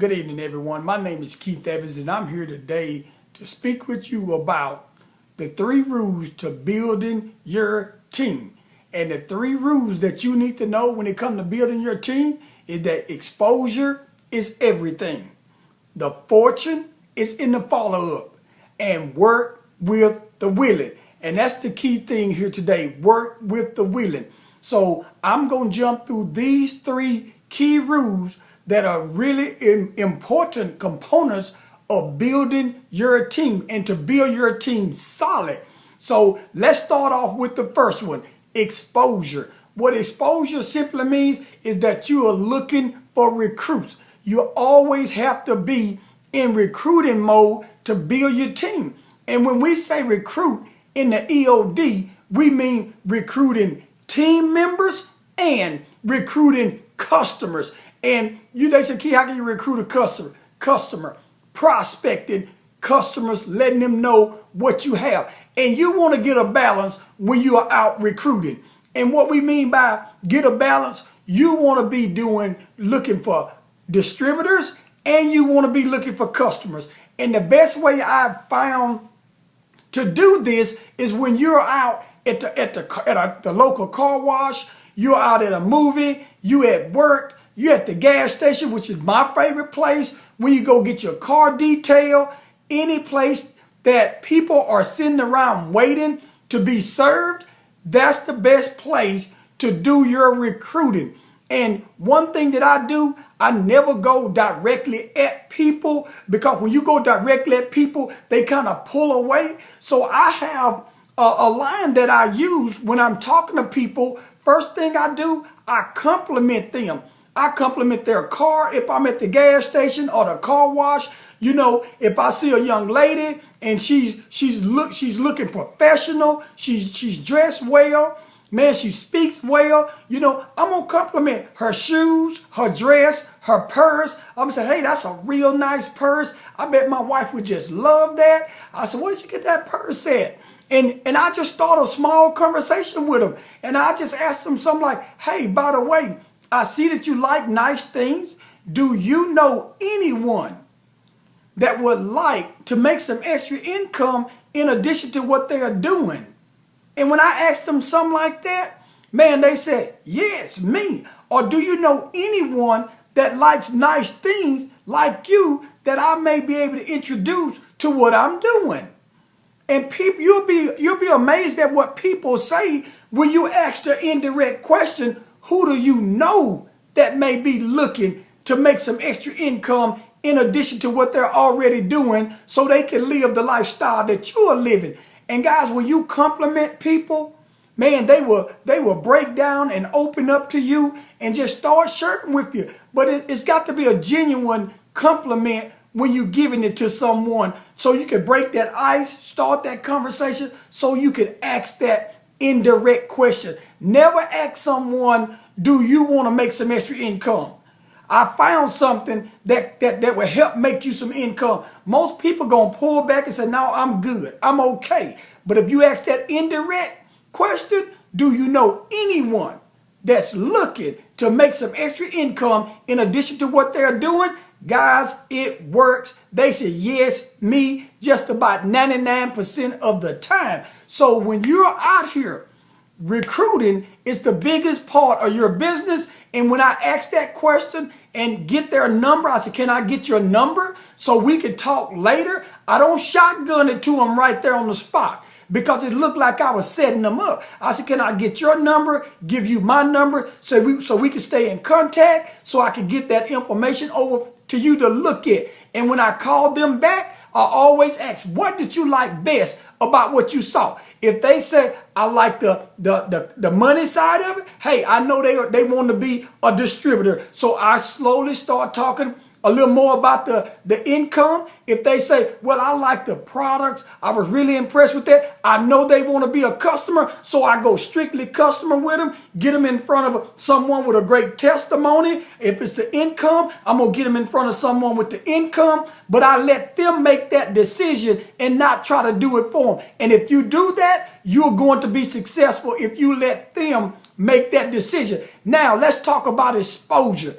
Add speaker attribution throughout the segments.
Speaker 1: Good evening, everyone. My name is Keith Evans, and I'm here today to speak with you about the 3 rules to building your team. And the 3 rules that you need to know when it comes to building your team is that exposure is everything. The fortune is in the follow-up, and work with the willing. And that's the key thing here today, work with the willing. So I'm going to jump through these 3 key rules that are really important components of building your team and to build your team solid. So let's start off with the first one, exposure. What exposure simply means is that you are looking for recruits. You always have to be in recruiting mode to build your team. And when we say recruit in the EOD, we mean recruiting team members and recruiting customers. And they say, Key, how can you recruit a customer? Prospecting customers, letting them know what you have. And you want to get a balance when you are out recruiting. And what we mean by get a balance, you want to be looking for distributors and you want to be looking for customers. And the best way I've found to do this is when you're out at the local car wash, you're out at a movie, you at work, you at the gas station, which is my favorite place, when you go get your car detailed, any place that people are sitting around waiting to be served, that's the best place to do your recruiting. And one thing that I do, I never go directly at people, because when you go directly at people, they kind of pull away. So I have a line that I use when I'm talking to people. First thing I do, I compliment them. I compliment their car if I'm at the gas station or the car wash. You know, if I see a young lady and she's looking professional, she's dressed well, man, she speaks well, you know, I'm going to compliment her shoes, her dress, her purse. I'm going to say, hey, that's a real nice purse. I bet my wife would just love that. I said, where did you get that purse at? And I just start a small conversation with them. And I just ask them something like, hey, by the way, I see that you like nice things. Do you know anyone that would like to make some extra income in addition to what they are doing? And when I asked them something like that, man, they said, yes, me. Or do you know anyone that likes nice things like you that I may be able to introduce to what I'm doing? And people, you'll be amazed at what people say when you ask the indirect question, who do you know that may be looking to make some extra income in addition to what they're already doing so they can live the lifestyle that you are living? And guys, when you compliment people, man, they will break down and open up to you and just start sharing with you. But it's got to be a genuine compliment when you're giving it to someone, so you can break that ice, start that conversation, so you can ask that indirect question. Never ask someone, do you want to make some extra income? I found something that will help make you some income. Most people going to pull back and say, no, I'm good, I'm okay. But if you ask that indirect question, do you know anyone that's looking to make some extra income in addition to what they're doing? Guys, it works. They say, yes, me, just about 99% of the time. So when you're out here recruiting, it's the biggest part of your business. And when I ask that question and get their number, I said, can I get your number so we can talk later? I don't shotgun it to them right there on the spot, because it looked like I was setting them up. I said, can I get your number, give you my number so we can stay in contact, so I can get that information over to you to look at. And when I call them back, I always ask, what did you like best about what you saw? If they say, I like the money side of it, hey, I know they want to be a distributor. So I slowly start talking a little more about the income. If they say, well, I like the products, I was really impressed with that, I know they want to be a customer, so I go strictly customer with them, get them in front of someone with a great testimony. If it's the income, I'm going to get them in front of someone with the income, but I let them make that decision and not try to do it for them. And if you do that, you're going to be successful if you let them make that decision. Now, let's talk about exposure.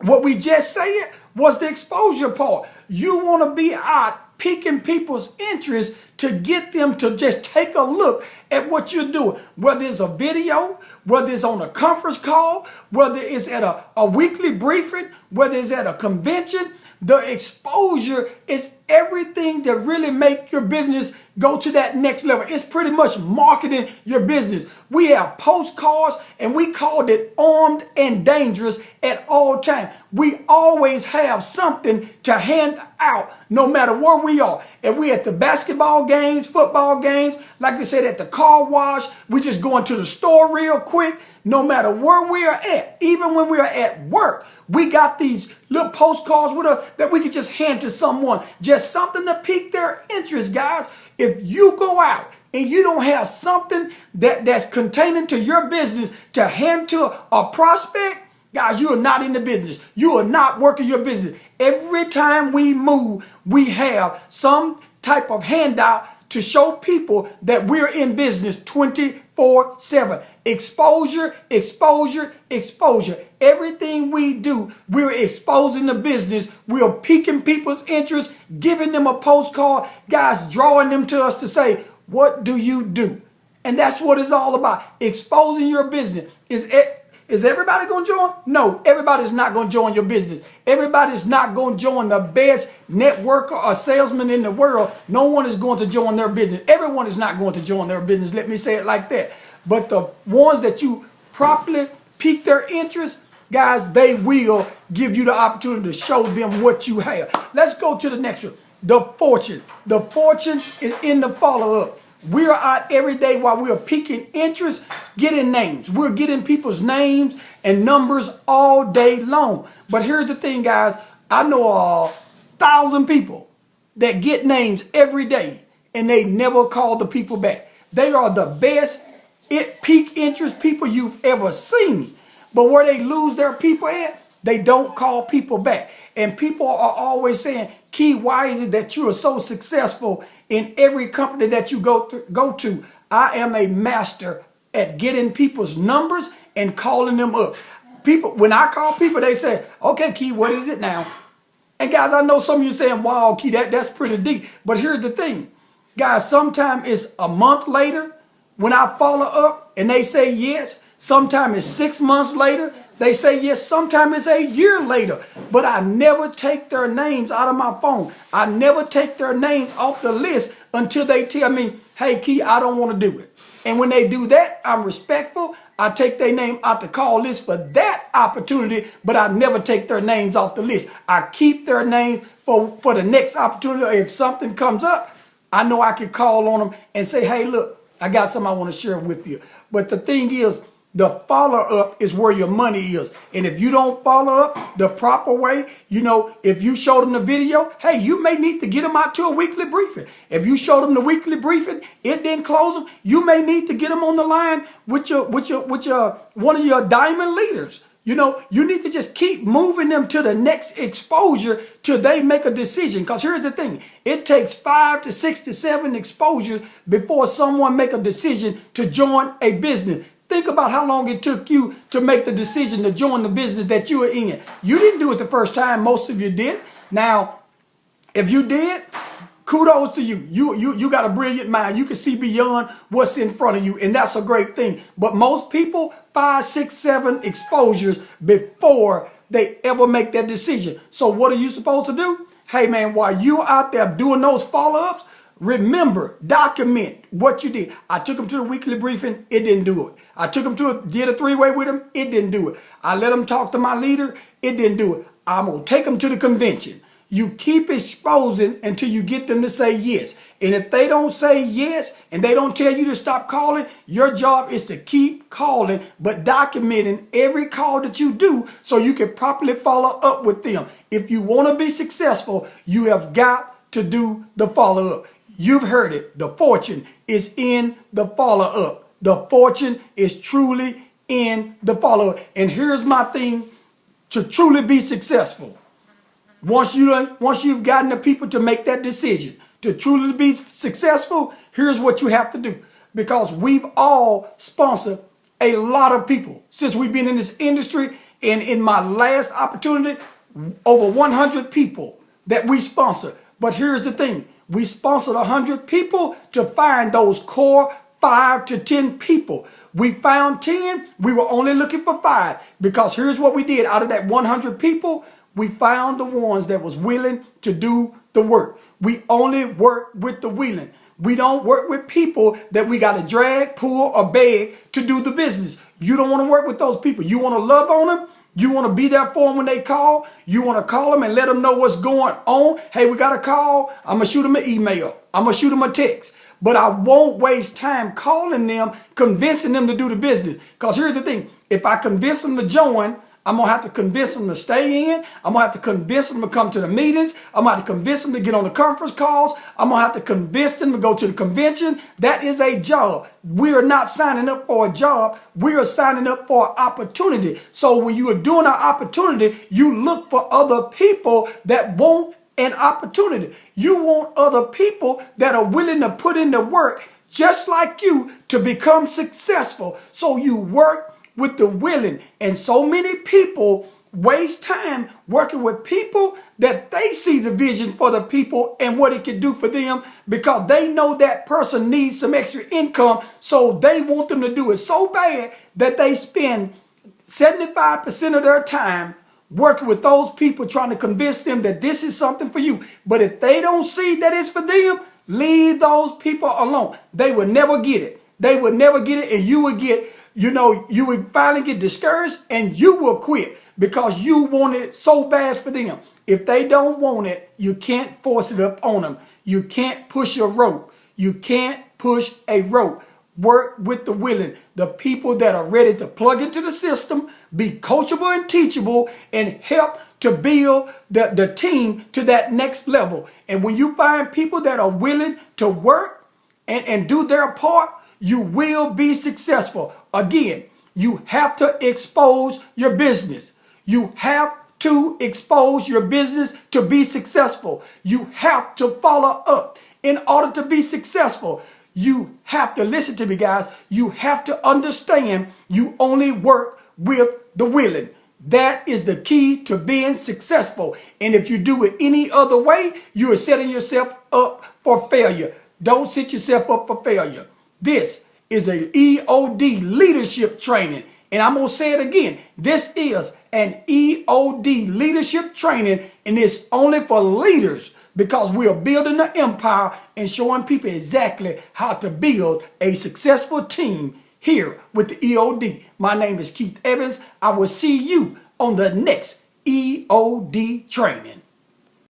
Speaker 1: What we just said was the exposure part. You want to be out piquing people's interest to get them to just take a look at what you're doing. Whether it's a video, whether it's on a conference call, whether it's at a weekly briefing, whether it's at a convention, the exposure is everything that really make your business go to that next level. It's pretty much marketing your business. We have postcards and we called it armed and dangerous at all times. We always have something to hand out no matter where we are. If we at the basketball games, football games, like I said, at the car wash, we just going to the store real quick. No matter where we are at, even when we are at work, we got these little postcards with us that we can just hand to someone. Just something to pique their interest, guys. If you go out and you don't have something that's containing to your business to hand to a prospect, guys, you are not in the business. You are not working your business. Every time we move, we have some type of handout to show people that we're in business 24/7. Exposure, exposure, exposure. Everything we do, we're exposing the business. We're piquing people's interest, giving them a postcard, guys, drawing them to us to say, what do you do? And that's what it's all about. Exposing your business. Is everybody going to join? No, everybody's not going to join your business. Everybody's not going to join the best networker or salesman in the world. No one is going to join their business. Everyone is not going to join their business. Let me say it like that. But the ones that you properly pique their interest, guys, they will give you the opportunity to show them what you have. Let's go to the next one. The fortune. The fortune is in the follow-up. We are out every day while we are piquing interest, getting names. We're getting people's names and numbers all day long. But here's the thing, guys. I know 1,000 people that get names every day and they never call the people back. They are the best pique interest people you've ever seen. But where they lose their people at, they don't call people back. And people are always saying, Key, why is it that you are so successful in every company that you go to? I am a master at getting people's numbers and calling them up. People, when I call people, they say, okay, Key, what is it now? And guys, I know some of you saying, wow, Key, that's pretty deep. But here's the thing. Guys, sometimes it's a month later when I follow up and they say yes. Sometimes it's 6 months later. They say yes. Sometimes it's a year later. But I never take their names out of my phone. I never take their names off the list until they tell me, hey, Key, I don't want to do it. And when they do that, I'm respectful. I take their name out the call list for that opportunity, but I never take their names off the list. I keep their names for the next opportunity. If something comes up, I know I can call on them and say, hey, look, I got something I want to share with you. But the thing is, the follow-up is where your money is. And if you don't follow up the proper way, if you showed them the video, hey, you may need to get them out to a weekly briefing. If you showed them the weekly briefing, it didn't close them, you may need to get them on the line with one of your diamond leaders. You need to just keep moving them to the next exposure till they make a decision. Because here's the thing. It takes 5 to 6 to 7 exposures before someone make a decision to join a business. Think about how long it took you to make the decision to join the business that you are in. You didn't do it the first time. Most of you did. Now, if you did, kudos to you. You got a brilliant mind. You can see beyond what's in front of you, and that's a great thing. But most people, 5, 6, 7 exposures before they ever make that decision. So what are you supposed to do? Hey, man, while you're out there doing those follow-ups, remember, document what you did. I took them to the weekly briefing. It didn't do it. I took them did a 3-way with them. It didn't do it. I let them talk to my leader. It didn't do it. I'm going to take them to the convention. You keep exposing until you get them to say yes. And if they don't say yes and they don't tell you to stop calling, your job is to keep calling, but documenting every call that you do so you can properly follow up with them. If you want to be successful, you have got to do the follow-up. You've heard it. The fortune is in the follow-up. The fortune is truly in the follow-up. And here's my thing to truly be successful. Once you've gotten the people to make that decision to truly be successful, here's what you have to do. Because we've all sponsored a lot of people since we've been in this industry. And in my last opportunity, over 100 people that we sponsor. But here's the thing. We sponsored 100 people to find those core 5 to 10 people. We found 10. We were only looking for 5 because here's what we did. Out of that 100 people, we found the ones that was willing to do the work. We only work with the willing. We don't work with people that we got to drag, pull, or beg to do the business. You don't want to work with those people. You want to love on them. You want to be there for them when they call. You want to call them and let them know what's going on. Hey, we got a call. I'm going to shoot them an email. I'm going to shoot them a text. But I won't waste time calling them, convincing them to do the business. Because here's the thing. If I convince them to join, I'm going to have to convince them to stay in. I'm going to have to convince them to come to the meetings. I'm going to have to convince them to get on the conference calls. I'm going to have to convince them to go to the convention. That is a job. We are not signing up for a job. We are signing up for an opportunity. So when you are doing an opportunity, you look for other people that want an opportunity. You want other people that are willing to put in the work just like you to become successful. So you work with the willing. And so many people waste time working with people that they see the vision for the people and what it can do for them because they know that person needs some extra income. So they want them to do it so bad that they spend 75% of their time working with those people trying to convince them that this is something for you. But if they don't see that it's for them, leave those people alone. They will never get it. They will never get it, and you will get, you will finally get discouraged and you will quit because you want it so bad for them. If they don't want it, you can't force it up on them. You can't push a rope. You can't push a rope. Work with the willing, the people that are ready to plug into the system, be coachable and teachable, and help to build the team to that next level. And when you find people that are willing to work and do their part, you will be successful. Again, you have to expose your business. You have to expose your business to be successful. You have to follow up in order to be successful. You have to listen to me, guys. You have to understand you only work with the willing. That is the key to being successful. And if you do it any other way, you are setting yourself up for failure. Don't set yourself up for failure. This is a EOD leadership training. And I'm going to say it again. This is an EOD leadership training, and it's only for leaders because we are building an empire and showing people exactly how to build a successful team here with the EOD. My name is Keith Evans. I will see you on the next EOD training.